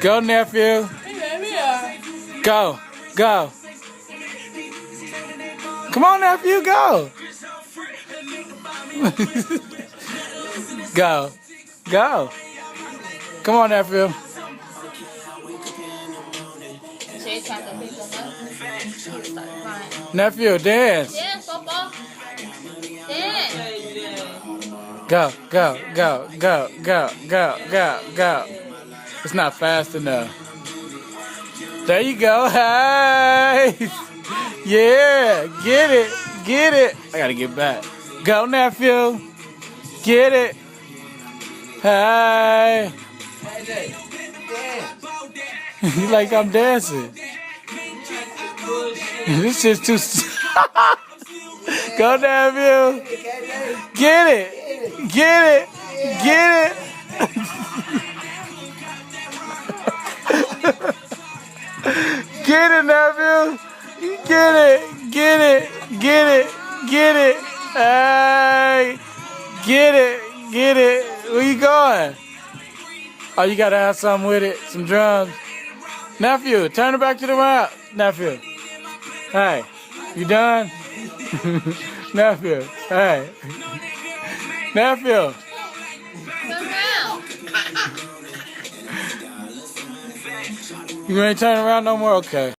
Go, nephew. Go. Go. Come on, nephew, go. Go. Go. Come on, nephew. Nephew, dance. Dance, Papa. Dance. Go, go, go, go, go, go, go, go. It's not fast enough. There you go. Hey. Yeah, get it. Get it. I gotta get back. Go, nephew. Get it. Hey. You like I'm dancing. This is too. Go, nephew. Get it. Get it. Get it. Get it, nephew. Get it. Get it. Get it. Get it. Hey. Get it. Get it. Where you going? Oh, you gotta have something with it. Some drums. Nephew, turn it back to the right. Nephew. Hey. You done? Nephew. Hey. Nephew. Turn around. You ain't turning around no more? Okay.